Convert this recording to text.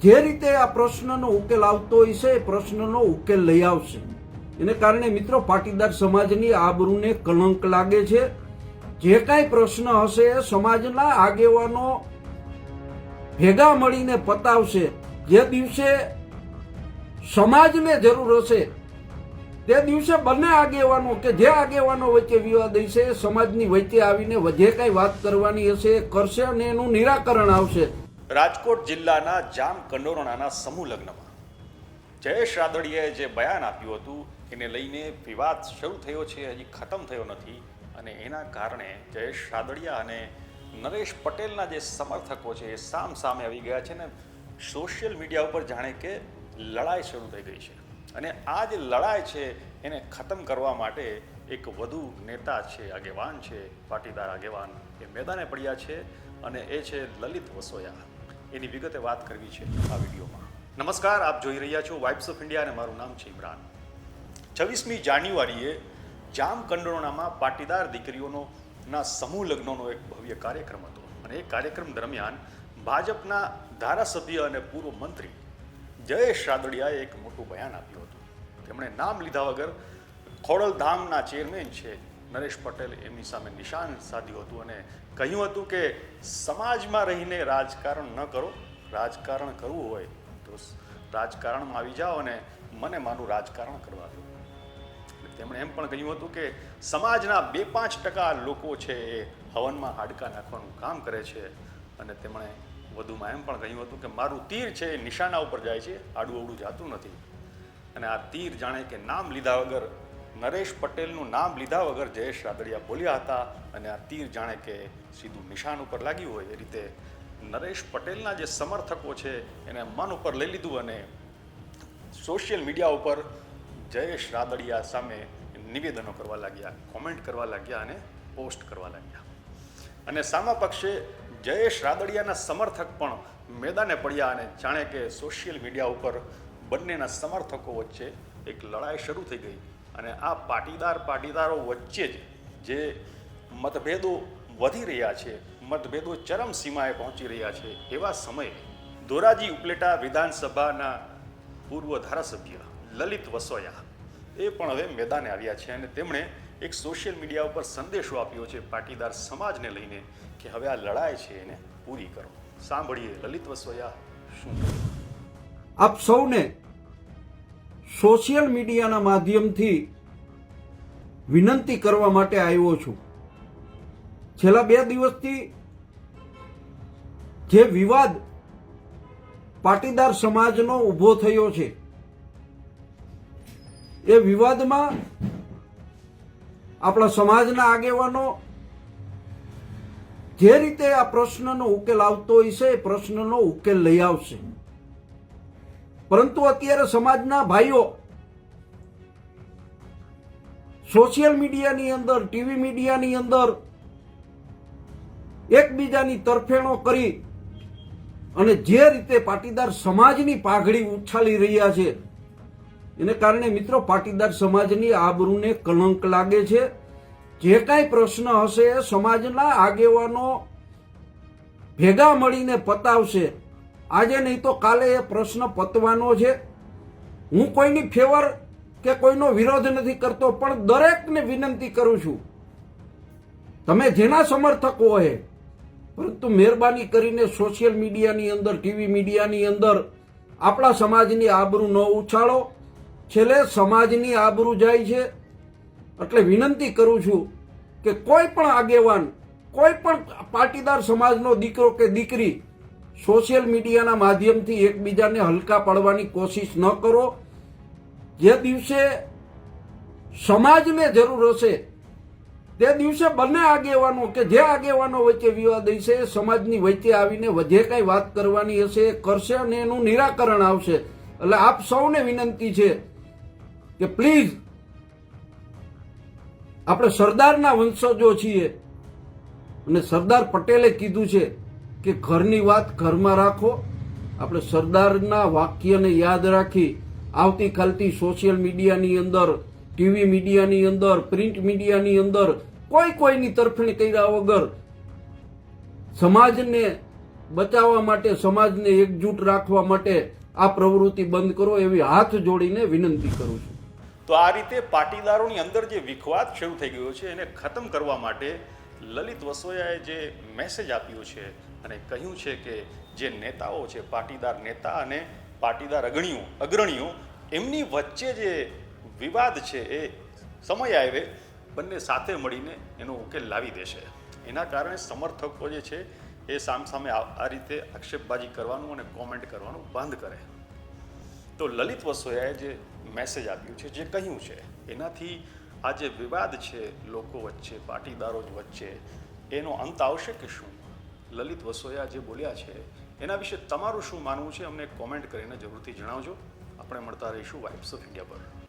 જે રીતે આ પ્રશ્નનો ઉકેલ આવતો હોય છે એ પ્રશ્નનો ઉકેલ લઈ આવશે. એને કારણે મિત્રો પાટીદાર સમાજની આબરૂને કલંક લાગે છે. જે કાંઈ પ્રશ્ન હશે એ સમાજના આગેવાનો ભેગા મળીને પતાવશે. જે દિવસે સમાજને જરૂર હશે તે દિવસે બંને આગેવાનો કે જે આગેવાનો વચ્ચે વિવાદ હશે એ સમાજની વચ્ચે આવીને જે કાંઈ વાત કરવાની હશે એ કરશે અને એનું નિરાકરણ આવશે. રાજકોટ જિલ્લાના જામ કંડોરણાના સમૂહ લગ્નમાં જયેશ રાદડિયાએ જે બયાન આપ્યું હતું એને લઈને વિવાદ શરૂ થયો છે, હજી ખતમ થયો નથી. અને એના કારણે જયેશ રાદડિયા અને નરેશ પટેલના જે સમર્થકો છે એ સામ સામે આવી ગયા છે ને સોશિયલ મીડિયા ઉપર જાણે કે લડાઈ શરૂ થઈ ગઈ છે. અને આ જે લડાઈ છે એને ખતમ કરવા માટે એક વધુ નેતા છે, આગેવાન છે, પાટીદાર આગેવાન એ મેદાને પડ્યા છે અને એ છે લલિત વસોયા. એની વિગતે વાત કરવી છે આ વિડીયોમાં. નમસ્કાર, આપ જોઈ રહ્યા છો વાઇબ્સ ઓફ ઇન્ડિયા અને મારું નામ છે ઇમરાન. 26મી જાન્યુઆરીએ જામ કંડોરણામાં પાટીદાર દીકરીઓના સમૂહ લગ્નનો એક ભવ્ય કાર્યક્રમ હતો અને એ કાર્યક્રમ દરમિયાન ભાજપના ધારાસભ્ય અને પૂર્વ મંત્રી જયેશ રાદડિયાએ એક મોટું બયાન આપ્યું હતું. તેમણે નામ લીધા વગર ખોડલધામના ચેરમેન છે નરેશ પટેલ એમની સામે નિશાન સાધ્યું હતું અને કહ્યું હતું કે સમાજમાં રહીને રાજકારણ ન કરો, રાજકારણ કરવું હોય તો રાજકારણમાં આવી જાઓ અને મને મારું રાજકારણ કરવા દો. તેમણે એમ પણ કહ્યું હતું કે સમાજના 2-5% લોકો છે એ હવનમાં હાડકા નાખવાનું કામ કરે છે અને તેમણે વધુમાં એમ પણ કહ્યું હતું કે મારું તીર છે એ નિશાના ઉપર જાય છે, આડું અવડું જાતું નથી. અને આ તીર જાણે કે નામ લીધા વગર, નરેશ પટેલનું નામ લીધા વગર જયેશ રાદડિયા બોલ્યા હતા અને આ તીર જાણે કે સીધું નિશાન ઉપર લાગ્યું હોય એ રીતે નરેશ પટેલના જે સમર્થકો છે એને મન ઉપર લઈ લીધું અને સોશિયલ મીડિયા ઉપર જયેશ રાદડિયા સામે નિવેદનો કરવા લાગ્યા, કોમેન્ટ કરવા લાગ્યા અને પોસ્ટ કરવા લાગ્યા. અને સામા પક્ષે જયેશ રાદડિયાના સમર્થક પણ મેદાને પડ્યા અને જાણે કે સોશિયલ મીડિયા ઉપર બંનેના સમર્થકો વચ્ચે એક લડાઈ શરૂ થઈ ગઈ. અને આ પાટીદારો વચ્ચે જે મતભેદો વધી રહ્યા છે, મતભેદો ચરમસીમાએ પહોંચી રહ્યા છે, એવા સમયે ધોરાજી ઉપલેટા વિધાનસભાના પૂર્વ ધારાસભ્ય લલિત વસોયા એ પણ હવે મેદાને આવ્યા છે અને તેમણે એક સોશિયલ મીડિયા ઉપર સંદેશો આપ્યો છે પાટીદાર સમાજને લઈને કે હવે આ લડાઈ છે એને પૂરી કરો. સાંભળીએ લલિત વસોયા શું. આપ સૌને સોશિયલ મીડિયાના માધ્યમથી વિનંતી કરવા માટે આવ્યો છું. છેલ્લા 2 દિવસથી જે વિવાદ પાટીદાર સમાજનો ઊભો થયો છે એ વિવાદમાં આપણા સમાજના આગેવાનો જે રીતે આ પ્રશ્નનો ઉકેલ આવતો હોય છે એ પ્રશ્નનો ઉકેલ લઈ આવશે. પરંતુ અત્યારે સમાજના ભાઈઓ સોશિયલ મીડિયાની અંદર, ટીવી મીડિયાની અંદર એકબીજાની તરફેણો કરી અને જે રીતે પાટીદાર સમાજની પાઘડી ઉછાળી રહ્યા છે એને કારણે મિત્રો પાટીદાર સમાજની આબરૂને કલંક લાગે છે. જે કાંઈ પ્રશ્ન હશે એ સમાજના આગેવાનો ભેગા મળીને પતાવશે. આજે નહીં તો કાલે એ પ્રશ્ન પતવાનો છે. હું કોઈની ફેવર કે કોઈનો વિરોધ નથી કરતો, પણ દરેકને વિનંતી કરું છું, તમે જેના સમર્થકો હોય, પરંતુ મહેરબાની કરીને સોશિયલ મીડિયાની અંદર, ટીવી મીડિયાની અંદર આપણા સમાજની આબરૂ ન ઉછાળો. છેલ્લે સમાજની આબરૂ જાય છે. એટલે વિનંતી કરું છું કે કોઈ પણ આગેવાન, કોઈ પણ પાટીદાર સમાજનો દીકરો કે દીકરી સોશિયલ મીડિયાના માધ્યમથી એકબીજાને હલકા પાડવાની કોશિશ ન કરો. જે દિવસે સમાજને જરૂર હશે તે દિવસે બંને આગેવાનો કે જે આગેવાનો વચ્ચે વિવાદ હશે એ સમાજની વચ્ચે આવીને જે કાંઈ વાત કરવાની હશે એ કરશે અને એનું નિરાકરણ આવશે. એટલે આપ સૌને વિનંતી છે કે પ્લીઝ, આપણે સરદારના વંશજો છીએ અને સરદાર પટેલે કીધું છે કે ઘરની વાત ઘરમાં રાખો. આપણે સરદારના વાક્યને યાદ રાખી આવતીકાલથી સોશિયલ મીડિયાની અંદર, ટીવી મીડિયાની અંદર, પ્રિન્ટ મીડિયાની અંદર કોઈની તરફેણ કર્યા વગર સમાજને બચાવવા માટે, સમાજને એકજૂટ રાખવા માટે આ પ્રવૃત્તિ બંધ કરો એવી હાથ જોડીને વિનંતી કરું છું. તો આ રીતે પાટીદારોની અંદર જે વિખવાદ શરૂ થઈ ગયો છે એને ખતમ કરવા માટે લલિત વસોયાએ જે મેસેજ આપ્યો છે અને કહ્યું છે કે જે નેતાઓ છે, પાટીદાર નેતા અને પાટીદાર અગ્રણીઓ એમની વચ્ચે જે વિવાદ છે એ સમય આવે બંને સાથે મળીને એનો ઉકેલ લાવી દેશે. એના કારણે સમર્થકો જે છે એ સામસામે આ રીતે આક્ષેપબાજી કરવાનું અને કોમેન્ટ કરવાનું બંધ કરે. તો લલિત વસોયાએ જે મેસેજ આપ્યું છે, જે કહ્યું છે, એનાથી આ જે વિવાદ છે લોકો વચ્ચે, પાટીદારો વચ્ચે, એનો અંત આવશે કે શું? લલિત વસોયા જે બોલ્યા છે એના વિશે તમારું શું માનવું છે? અમને કોમેન્ટ કરીને જરૂરથી જણાવજો. આપણે મળતા રહીશું વાઇબ્સ ઓફ ઇન્ડિયા પર.